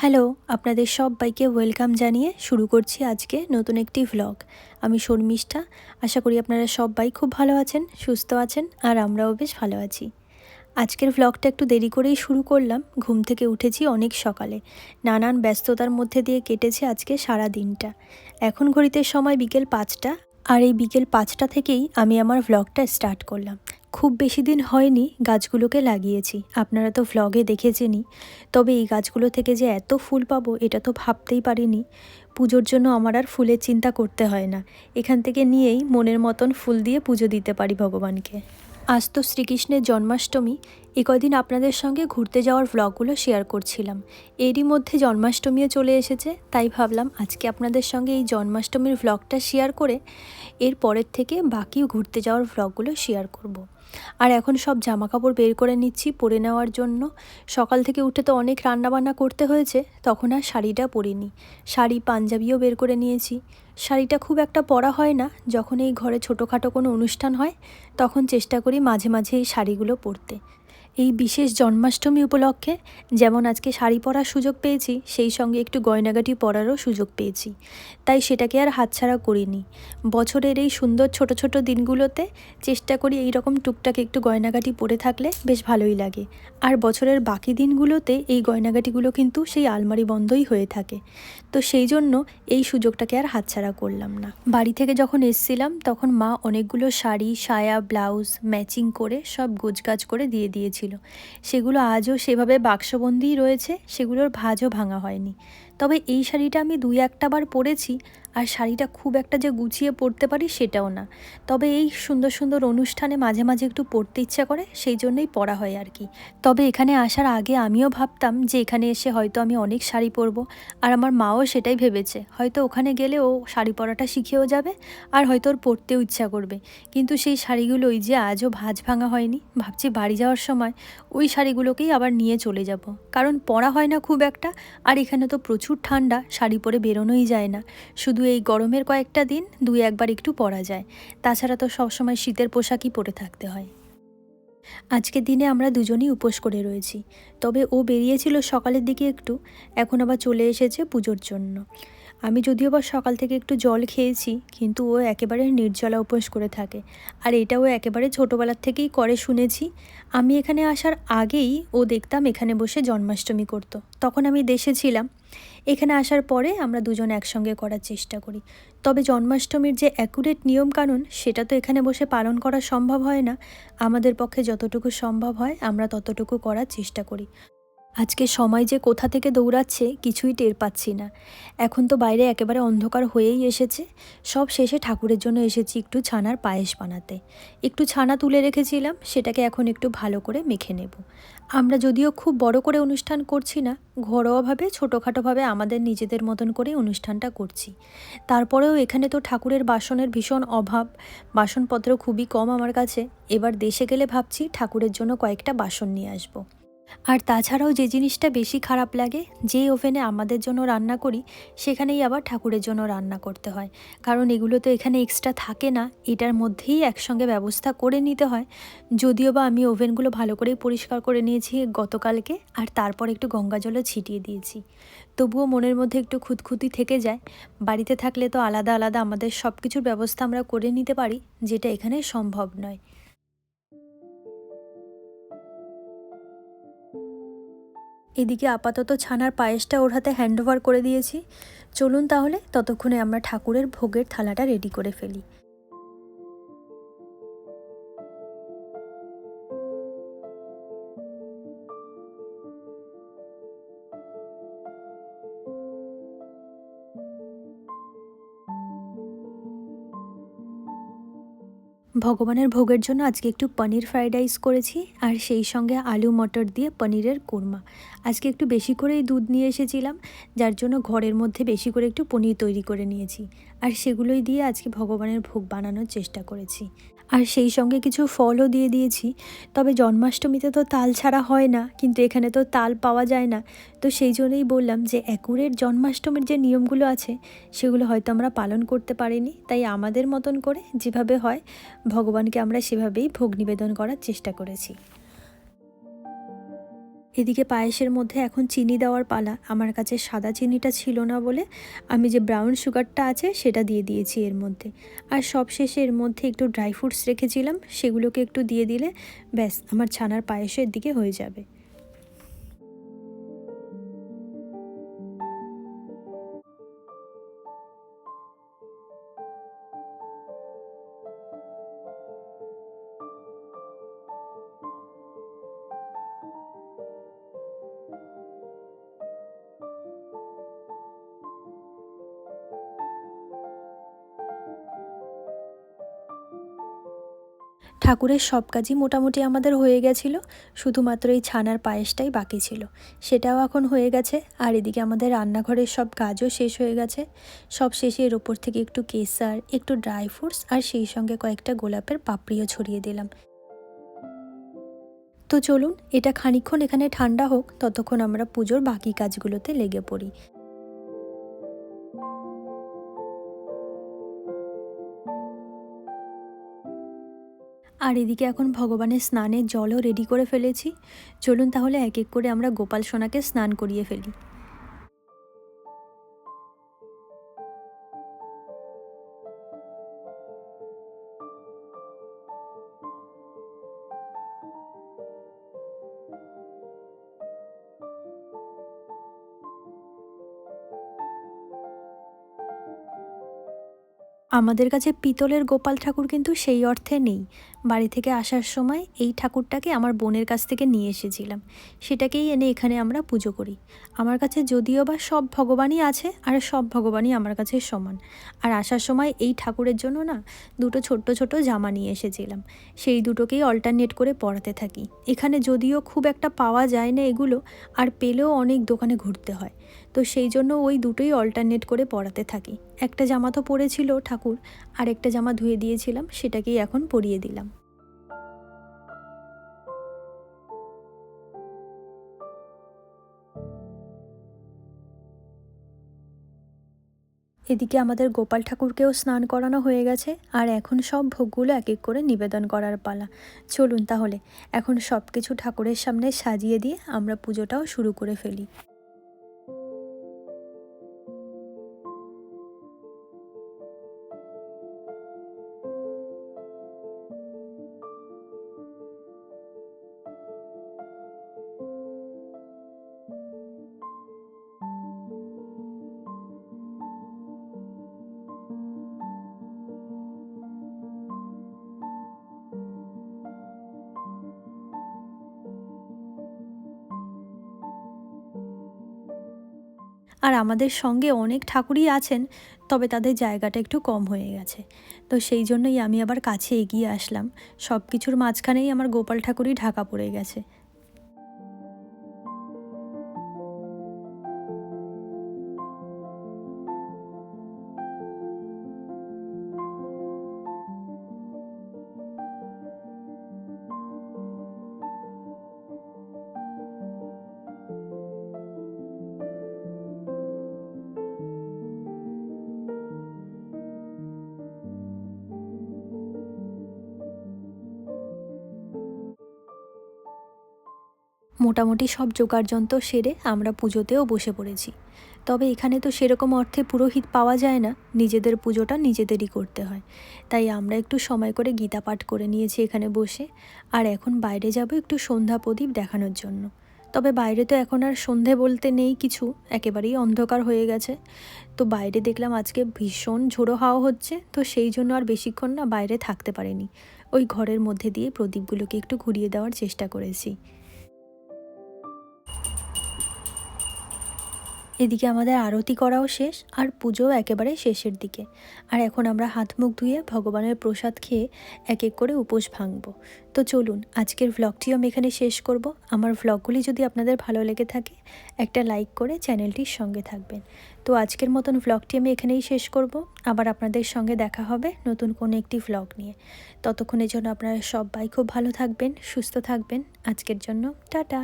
Hello, আপনাদের সবাইকে welcome জানিয়ে শুরু করছি আজকে নতুন একটি ভ্লগ। আমি শর্মিষ্ঠা। আশা করি আপনারা সবাই খুব ভালো আছেন, সুস্থ আছেন, আর আমরাও বেশ ভালো আছি। আজকের ভ্লগটা একটু দেরি করেই শুরু করলাম। ঘুম থেকে উঠেছি অনেক সকালে, নানান ব্যস্ততার মধ্যে দিয়ে কেটেছে আজকে সারা দিনটা। এখন ঘড়িতে সময় বিকেল 5টা, আর এই বিকেল 5টা থেকেই আমি আমার ভ্লগটা স্টার্ট করলাম। খুব বেশি দিন হয়নি গাছগুলোকে লাগিয়েছি, আপনারা তো ভ্লগে দেখেছেনই। তবে এই গাছগুলো থেকে যে এত ফুল পাবো এটা তো ভাবতেই পারিনি। পুজোর জন্য আমার আর ফুলের চিন্তা করতে হয় না, এখান থেকে নিয়েই মনের মতন ফুল দিয়ে পুজো দিতে পারি ভগবানকে। আজ তো শ্রীকৃষ্ণের জন্মাষ্টমী। এ কদিন আপনাদের সঙ্গে ঘুরতে যাওয়ার ভ্লগগুলো শেয়ার করছিলাম, এরই মধ্যে জন্মাষ্টমীও চলে এসেছে, তাই ভাবলাম আজকে আপনাদের সঙ্গে এই জন্মাষ্টমীর ভ্লগটা শেয়ার করে এর পরের থেকে বাকি ঘুরতে যাওয়ার ভ্লগগুলো শেয়ার করব। আর এখন সব জামাকাপড় বের করে নিচ্ছি পরে নেওয়ার জন্য। সকাল থেকে উঠে তো অনেক রান্নাবান্না করতে হয়েছে, তখন আর শাড়িটা পরিনি। শাড়ি পাঞ্জাবিও বের করে নিয়েছি। শাড়িটা খুব একটা পরা হয় না, যখন এই ঘরে ছোটোখাটো কোনো অনুষ্ঠান হয় তখন চেষ্টা করি মাঝে মাঝে এই শাড়িগুলো পরতে। এই বিশেষ জন্মাষ্টমী উপলক্ষে যেমন আজকে শাড়ি পরার সুযোগ পেয়েছি, সেই সঙ্গে একটু গয়নাগাটি পরারও সুযোগ পেয়েছি, তাই সেটাকে আর হাতছাড়া করিনি। বছরের এই সুন্দর ছোট ছোট দিনগুলোতে চেষ্টা করি এই রকম টুকটাক একটু গয়নাগাটি পরে থাকলে বেশ ভালোই লাগে। আর বছরের বাকি দিনগুলোতে এই গয়নাগাটিগুলো কিন্তু সেই আলমারি বন্ধই হয়ে থাকে, তো সেই জন্য এই সুযোগটাকে আর হাতছাড়া করলাম না। বাড়ি থেকে যখন এসছিলাম তখন মা অনেকগুলো শাড়ি, সায়া, ব্লাউজ ম্যাচিং করে সব গোছগাছ করে দিয়ে দিয়েছিল। সেগুলো আজও সেভাবে বাক্সবন্দিই রয়েছে, সেগুলোর ভাঁজও ভাঙা হয়নি। তবে এই শাড়িটা আমি 2-1 বার পরেছি, আর শাড়িটা খুব একটা যে গুছিয়ে পরতে পারি সেটাও না। তবে এই সুন্দর সুন্দর অনুষ্ঠানে মাঝে মাঝে একটু পরতে ইচ্ছা করে, সেই জন্যই পরা হয় আর কি। তবে এখানে আসার আগে আমিও ভাবতাম যে এখানে এসে হয়তো আমি অনেক শাড়ি পরবো, আর আমার মাও সেটাই ভেবেছে, হয়তো ওখানে গেলে ও শাড়ি পরাটা শিখেও যাবে আর হয়তো ওর পরতেও ইচ্ছা করবে। কিন্তু সেই শাড়িগুলো ওই যে আজও ভাঁজ ভাঙা হয়নি। ভাবছি বাড়ি যাওয়ার সময় ওই শাড়িগুলোকেই আবার নিয়ে চলে যাব, কারণ পরা হয় না খুব একটা। আর এখানে তো প্রচুর ঠান্ডা, শাড়ি পরে বেরোনোই যায় না। শুধু এই গরমের কয়েকটা দিন 2-1 বার একটু পরা যায়, তাছাড়া তো সবসময় শীতের পোশাকই পরে থাকতে হয়। আজকের দিনে আমরা দুজনেই উপোস করে রয়েছি। তবে ও বেরিয়েছিল সকালের দিকে একটু, এখন আবার চলে এসেছে পুজোর জন্য। আমি যদিও বা সকাল থেকে একটু জল খেয়েছি, কিন্তু ও একেবারে নির্জলা উপোস করে থাকে। আর এটাও একেবারে ছোটোবেলার থেকেই করে শুনেছি। আমি এখানে আসার আগেই ও দেখতাম এখানে বসে জন্মাষ্টমী করত, তখন আমি দেশে ছিলাম। এখানে আসার পরে আমরা দুজন একসঙ্গে করার চেষ্টা করি। তবে জন্মাষ্টমীর যে অ্যাকুরেট নিয়মকানুন সেটা তো এখানে বসে পালন করা সম্ভব হয় না। আমাদের পক্ষে যতটুকু সম্ভব হয় আমরা ততটুকু করার চেষ্টা করি। আজকে সময় যে কোথা থেকে দৌড়াচ্ছে কিছুই টের পাচ্ছি না। এখন তো বাইরে একেবারে অন্ধকার হয়েই এসেছে। সব শেষে ঠাকুরের জন্য এসেছি একটু ছানার পায়েস বানাতে। একটু ছানা তুলে রেখেছিলাম, সেটাকে এখন একটু ভালো করে মেখে নেব। আমরা যদিও খুব বড় করে অনুষ্ঠান করছি না, ঘরোয়াভাবে ছোটোখাটোভাবে আমাদের নিজেদের মতন করে অনুষ্ঠানটা করছি। তারপরেও এখানে তো ঠাকুরের বাসনের ভীষণ অভাব, বাসনপত্র খুবই কম আমার কাছে। এবার দেশে গেলে ভাবছি ঠাকুরের জন্য কয়েকটা বাসন নিয়ে আসবো। আর তাছাড়াও যে জিনিসটা বেশি খারাপ লাগে, যেই ওভেনে আমাদের জন্য রান্না করি সেখানেই আবার ঠাকুরের জন্য রান্না করতে হয়, কারণ এগুলো তো এখানে এক্সট্রা থাকে না, এটার মধ্যেই একসঙ্গে ব্যবস্থা করে নিতে হয়। যদিও বা আমি ওভেনগুলো ভালো করেই পরিষ্কার করে নিয়েছি গতকালকে, আর তারপর একটু গঙ্গা জলও ছিটিয়ে দিয়েছি। তবুও মনের মধ্যে একটু খুঁতখুঁতি থেকে যায়। বাড়িতে থাকলে তো আলাদা আলাদা আমাদের সব কিছুর ব্যবস্থা আমরা করে নিতে পারি, যেটা এখানে সম্ভব নয়। এদিকে আপাতত ছানার পায়েসটা ওর হাতে হ্যান্ডওভার করে দিয়েছি। চলুন তাহলে ততক্ষণে আমরা ঠাকুরের ভোগের থালাটা রেডি করে ফেলি। ভগবানের ভোগের জন্য আজকে একটু পনির ফ্রাইড রাইস করেছি, আর সেই সঙ্গে আলু মটর দিয়ে পনিরের কোরমা। আজকে একটু বেশি করেই দুধ নিয়ে এসেছিলাম, যার জন্য ঘরের মধ্যে বেশি করে একটু পনির তৈরি করে নিয়েছি, আর সেগুলোই দিয়ে আজকে ভগবানের ভোগ বানানোর চেষ্টা করেছি। আর সেই সঙ্গে কিছু ফলও দিয়ে দিয়েছি। তবে জন্মাষ্টমীতে তো তাল ছাড়া হয় না, কিন্তু এখানে তো তাল পাওয়া যায় না, তো সেই জন্যই বললাম যে অ্যাকুরেট জন্মাষ্টমীর যে নিয়মগুলো আছে সেগুলো হয়তো আমরা পালন করতে পারিনি, তাই আমাদের মতন করে যেভাবে হয় ভগবানকে আমরা সেভাবেই ভোগ নিবেদন করার চেষ্টা করেছি। এদিকে পায়েসের মধ্যে এখন চিনি দেওয়ার পালা। আমার কাছে সাদা চিনিটা ছিল না বলে আমি যে ব্রাউন সুগারটা আছে সেটা দিয়ে দিয়েছি এর মধ্যে। আর সবশেষে এর মধ্যে একটু ড্রাই ফ্রুটস রেখেছিলাম, সেগুলোকে একটু দিয়ে দিলে ব্যাস আমার ছানার পায়েসের দিকে হয়ে যাবে। ঠাকুরের সব কাজই মোটামুটি আমাদের হয়ে গেছিলো, শুধুমাত্র এই ছানার পায়েসটাই বাকি ছিল, সেটাও এখন হয়ে গেছে। আর এদিকে আমাদের রান্নাঘরের সব কাজও শেষ হয়ে গেছে। সব শেষে এর ওপর থেকে একটু কেসার, একটু ড্রাই ফ্রুটস আর সেই সঙ্গে কয়েকটা গোলাপের পাপড়িও ছড়িয়ে দিলাম। তো চলুন এটা খানিকক্ষণ এখানে ঠান্ডা হোক, ততক্ষণ আমরা পুজোর বাকি কাজগুলোতে লেগে পড়ি। আর এদিকে এখন ভগবানের স্নানের জলও রেডি করে ফেলেছি। চলুন তাহলে এক এক করে আমরা গোপাল সোনাকে স্নান করিয়ে ফেলি। আমাদের কাছে পিতলের গোপাল ঠাকুর কিন্তু সেই অর্থে নেই। বাড়ি থেকে আসার সময় এই ঠাকুরটাকে আমার বোনের কাছ থেকে নিয়ে এসেছিলাম, সেটাকেই এনে এখানে আমরা পুজো করি। আমার কাছে যদিও বা সব ভগবানই আছে আর সব ভগবানই আমার কাছে সমান। আর আসার সময় এই ঠাকুরের জন্য না দুটো ছোট্ট ছোট জামা নিয়ে এসেছিলাম, সেই দুটোকেই অল্টারনেট করে পরাতে থাকি। এখানে যদিও খুব একটা পাওয়া যায় না এগুলো, আর পেলেও অনেক দোকানে ঘুরতে হয়, তো সেই জন্য ওই দুটোই অল্টারনেট করে পরাতে থাকি। একটা জামা তো পরেছিল ঠাকুর, আর একটা জামা ধুয়ে দিয়েছিলাম, সেটাকেই এখন পরিয়ে দিলাম। এদিকে আমাদের গোপাল ঠাকুরকেও স্নান করানো হয়ে গেছে, আর এখন সব ভোগগুলো এক এক করে নিবেদন করার পালা। চলুন তাহলে এখন সব কিছু ঠাকুরের সামনে সাজিয়ে দিয়ে আমরা পুজোটাও শুরু করে ফেলি। আর আমাদের সঙ্গে অনেক ঠাকুরই আছেন, তবে তাদের জায়গাটা একটু কম হয়ে গেছে, তো সেই জন্যই আমি আবার কাছে এগিয়ে আসলাম। সব কিছুর মাঝখানেই আমার গোপাল ঠাকুরই ঢাকা পড়ে গেছে। মোটামুটি সব জোগাড়যন্ত্র সেরে আমরা পুজোতেও বসে পড়েছি। তবে এখানে তো সেরকম অর্থে পুরোহিত পাওয়া যায় না, নিজেদের পুজোটা নিজেদেরই করতে হয়। তাই আমরা একটু সময় করে গীতা পাঠ করে নিয়েছি এখানে বসে। আর এখন বাইরে যাব একটু সন্ধ্যা প্রদীপ দেখানোর জন্য। তবে বাইরে তো এখন আর সন্ধে বলতে নেই কিছু, একেবারেই অন্ধকার হয়ে গেছে। তো বাইরে দেখলাম আজকে ভীষণ ঝোড়ো হাওয়া হচ্ছে, তো সেই জন্য আর বেশিক্ষণ না বাইরে থাকতে পারিনি। ওই ঘরের মধ্যে দিয়ে প্রদীপগুলোকে একটু ঘুরিয়ে দেওয়ার চেষ্টা করেছি। এদিকে আমাদের আরতি করাও শেষ, আর পুজোও একেবারে শেষের দিকে। আর এখন আমরা হাত মুখ ধুয়ে ভগবানের প্রসাদ খেয়ে এক এক করে উপোস ভাঙব। তো চলুন আজকের ভ্লগটিও আমি এখানে শেষ করব। আমার ভ্লগগুলি যদি আপনাদের ভালো লেগে থাকে একটা লাইক করে চ্যানেলটির সঙ্গে থাকবেন। তো আজকের মতন ভ্লগটি আমি এখানেই শেষ করব। আবার আপনাদের সঙ্গে দেখা হবে নতুন কোনো একটি ভ্লগ নিয়ে। ততক্ষণের জন্য আপনারা সবাই খুব ভালো থাকবেন, সুস্থ থাকবেন। আজকের জন্য টাটা।